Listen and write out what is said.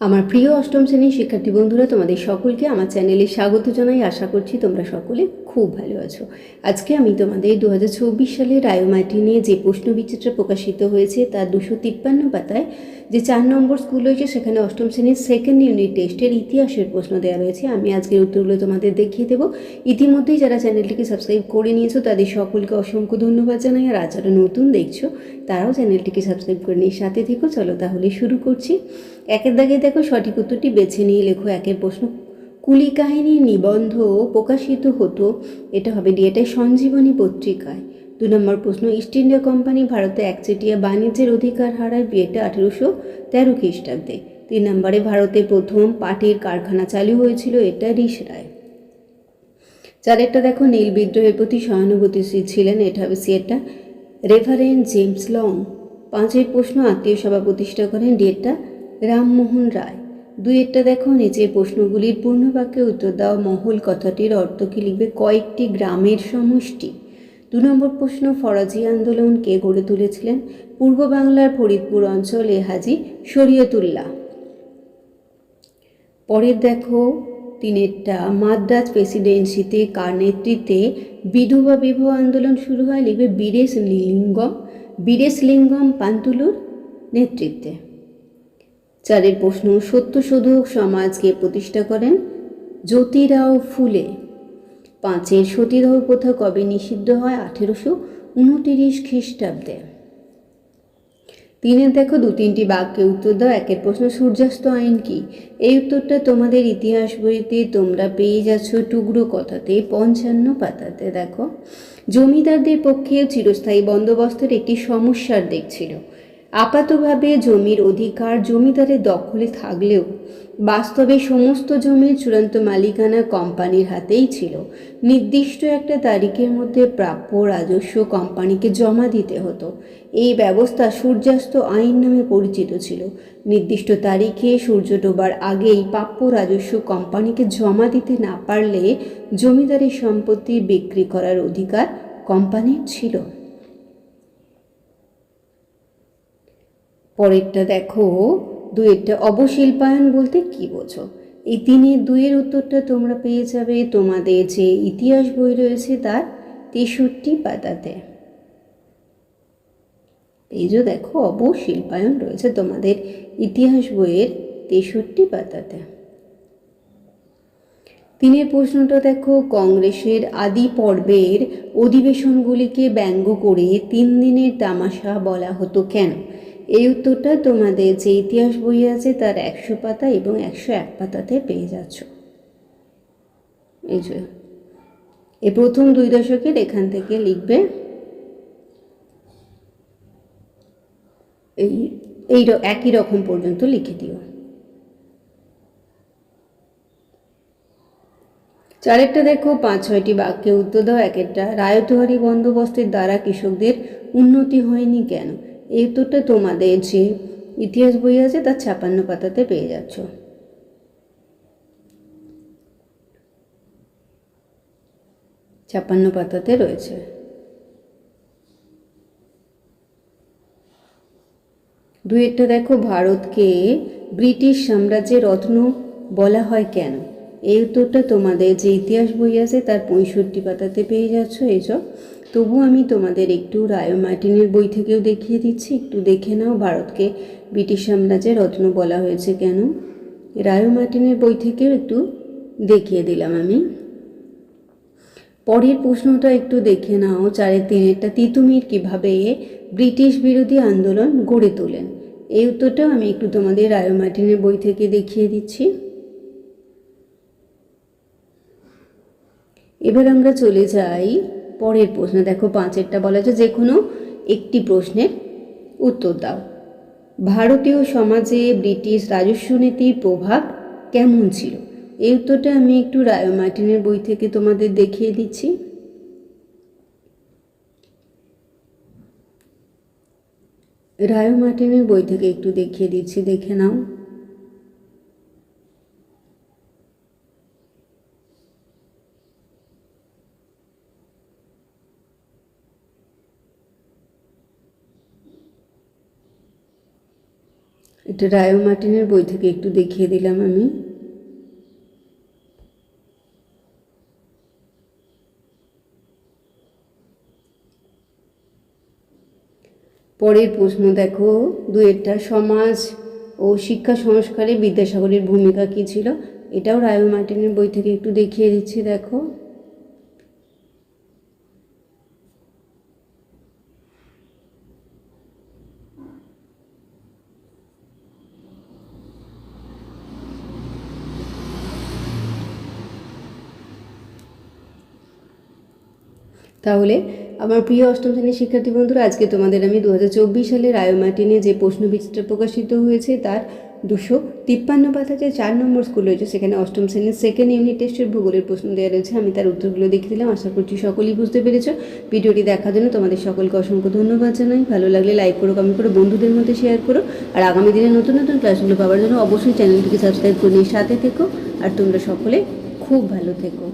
আমার প্রিয় অষ্টম শ্রেণীর শিক্ষার্থী বন্ধুরা, তোমাদের সকলকে আমার চ্যানেলে স্বাগত জানাই। আশা করছি তোমরা সকলে খুব ভালো আছো। আজকে আমি তোমাদের 2024 সালের রায়োমার্টিনে যে প্রশ্নবিচিত্র প্রকাশিত হয়েছে তার 253 পাতায় যে 4 নম্বর স্কুল রয়েছে সেখানে অষ্টম শ্রেণীর সেকেন্ড ইউনিট টেস্টের ইতিহাসের প্রশ্ন দেওয়া রয়েছে। আমি আজকের উত্তরগুলো তোমাদের দেখিয়ে দেবো। ইতিমধ্যেই যারা চ্যানেলটিকে সাবস্ক্রাইব করে নিয়েছো তাদের সকলকে অসংখ্য ধন্যবাদ জানাই। আর যারা নতুন দেখছো তারাও চ্যানেলটিকে সাবস্ক্রাইব করে নিয়ে সাথে থেকো। চলো তাহলে শুরু করছি। একের দাগে দেখো, সঠিক উত্তরটি বেছে নিয়ে লেখো। একের প্রশ্ন, কুলি কাহিনীর নিবন্ধ প্রকাশিত হতো, এটা হবে ডিএটাই সঞ্জীবনী পত্রিকায়। 2 নম্বর প্রশ্ন, ইস্ট ইন্ডিয়া কোম্পানি ভারতে একচেটিয়া বাণিজ্যের অধিকার হারায়, বিয়েটা 1813 খ্রিস্টাব্দে। 3 নম্বরে, ভারতে প্রথম পাটের কারখানা চালু হয়েছিল, এটা রিস রায়। 4 দেখো, নীল বিদ্রোহের প্রতি সহানুভূতিশীল ছিলেন, এটা হবে সিয়েটা রেভারেন্ড জেমস লং। 5 প্রশ্ন, আত্মীয় সভা প্রতিষ্ঠা করেন, ডিএটা রামমোহন রায়। 2 দেখো, নিচের প্রশ্নগুলির পূর্ণ বাক্যে উত্তর দাও। মহল কথাটির অর্থ কী লিখবে? কয়েকটি গ্রামের সমষ্টি। 2 নম্বর প্রশ্ন, ফরাজি আন্দোলন কে গড়ে তুলেছিলেন? পূর্ব বাংলার ফরিদপুর অঞ্চলে হাজী শরীয়তুল্লাহ। পরের দেখো, 3 মাদ্রাজ প্রেসিডেন্সিতে কার নেতৃত্বে বিধবা বিবাহ আন্দোলন শুরু হয়? লিখবে বীরেশলিঙ্গম পান্তুলুর নেতৃত্বে। 4 প্রশ্ন, সত্যশোধক সমাজকে প্রতিষ্ঠা করেন? জ্যোতিরাও ফুলে। 5 সতীদাহ প্রথা কবে নিষিদ্ধ হয়? 1829 খ্রিস্টাব্দে। 3 দেখো, 2-3টি বাক্যে উত্তর দাও। 1 প্রশ্ন, সূর্যাস্ত আইন কি? এই উত্তরটা তোমাদের ইতিহাস বইতে তোমরা পেয়ে যাচ্ছ টুকরো কথাতে 55 পাতাতে। দেখো, জমিদারদের পক্ষে চিরস্থায়ী বন্দোবস্তের একটি সমস্যার দিক ছিল। আপাতভাবে জমির অধিকার জমিদারের দখলে থাকলেও বাস্তবে সমস্ত জমির চূড়ান্ত মালিকানা কোম্পানির হাতেই ছিল। নির্দিষ্ট একটা তারিখের মধ্যে প্রাপ্য রাজস্ব কোম্পানিকে জমা দিতে হতো। এই ব্যবস্থা সূর্যাস্ত আইন নামে পরিচিত ছিল। নির্দিষ্ট তারিখে সূর্য ডোবার আগেই প্রাপ্য রাজস্ব কোম্পানিকে জমা দিতে না পারলে জমিদারের সম্পত্তি বিক্রি করার অধিকার কোম্পানির ছিল। পরেরটা দেখো, 2 অবশিল্পায়ন বলতে কি বোঝো? এই 3-2 উত্তরটা তোমরা পেয়ে যাবে তোমাদের যে ইতিহাস বই রয়েছে তার 63 পাতাতে। এই যে দেখো, অবশিল্পায়ন রয়েছে তোমাদের ইতিহাস বইয়ের 63 পাতাতে। 3 প্রশ্নটা দেখো, কংগ্রেসের আদি পর্বের অধিবেশনগুলিকে ব্যঙ্গ করে 3 দিনের তামাশা বলা হতো কেন? এই উত্তরটা তোমাদের যে ইতিহাস বই আছে তার 100 পাতা এবং 101 পাতাতে পেয়ে যাচ্ছ। এই যে এই প্রথম 2 দশকের এখান থেকে লিখবে। এই একই রকম পর্যন্ত লিখে দিও। 4 দেখো, 5-6টি বাক্যে উত্তর দাও। 1 রায়তহারি বন্দোবস্তের দ্বারা কৃষকদের উন্নতি হয়নি কেন? এই উত্তরটা তোমাদের যে ইতিহাস বই আছে তার 56 পাতাতে পেয়ে যাচ্ছ। 56 পাতাতে রয়েছে। 2 দেখো, ভারতকে ব্রিটিশ সাম্রাজ্যের রত্ন বলা হয় কেন? এই উত্তরটা তোমাদের যে ইতিহাস বই আছে তার 65 পাতাতে পেয়ে যাচ্ছ। এইসব তবু আমি তোমাদের একটু রায়োমার্টিনের বই থেকেও দেখিয়ে দিচ্ছি, একটু দেখে নাও ভারতকে ব্রিটিশ সাম্রাজ্যের রত্ন বলা হয়েছে কেন। রায়োমার্টিনের বই থেকেও একটু দেখিয়ে দিলাম আমি। পরের প্রশ্নটা একটু দেখে নাও। 4-3 তিতুমির কিভাবে ব্রিটিশ বিরোধী আন্দোলন গড়ে তোলেন? এই উত্তরটাও আমি একটু তোমাদের রায়োমার্টিনের বই থেকে দেখিয়ে দিচ্ছি। এবার আমরা চলে যাই পরের প্রশ্ন। দেখো, 5 বলা আছে যে কোনো একটি প্রশ্নের উত্তর দাও। ভারতীয় সমাজে ব্রিটিশ রাজস্ব নীতির প্রভাব কেমন ছিল? এই উত্তরটা আমি একটু রায়োমার্টিনের বই থেকে তোমাদের দেখিয়ে দিচ্ছি। রায়োমার্টিনের বই থেকে একটু দেখিয়ে দিচ্ছি, দেখে নাও। এটা রায়ো মার্টিনের বই থেকে একটু দেখিয়ে দিলাম আমি। পরের প্রশ্ন দেখো, দুয়েরটা, সমাজ ও শিক্ষা সংস্কারে বিদ্যাসাগরের ভূমিকা কী ছিল? এটাও রায়ো মার্টিনের বই থেকে একটু দেখিয়ে দিচ্ছি, দেখো। তাহলে আমার প্রিয় অষ্টম শ্রেণীর শিক্ষার্থী বন্ধুরা, আজকে তোমাদের আমি 2024 সালে রায়ো মার্টিনে যে প্রশ্নবিচিত্রা প্রকাশিত হয়েছে তার 253 পাতা যে 4 নম্বর স্কুল রয়েছে, সেখানে অষ্টম শ্রেণীর সেকেন্ড ইউনিট টেস্টের ভূগোলের প্রশ্ন দেওয়া রয়েছে। আমি তার উত্তরগুলো দেখে দিলাম, আশা করছি সকলেই বুঝতে পেরেছ। ভিডিওটি দেখার জন্য তোমাদের সকলকে অসংখ্য ধন্যবাদ জানাই। ভালো লাগলে লাইক করো, কমেন্ট করো, বন্ধুদের মধ্যে শেয়ার করো। আর আগামী দিনে নতুন নতুন ক্লাসগুলো পাওয়ার জন্য অবশ্যই চ্যানেলটিকে সাবস্ক্রাইব করে নিয়ে সাথে থেকো। আর তোমরা সকলে খুব ভালো থেকো।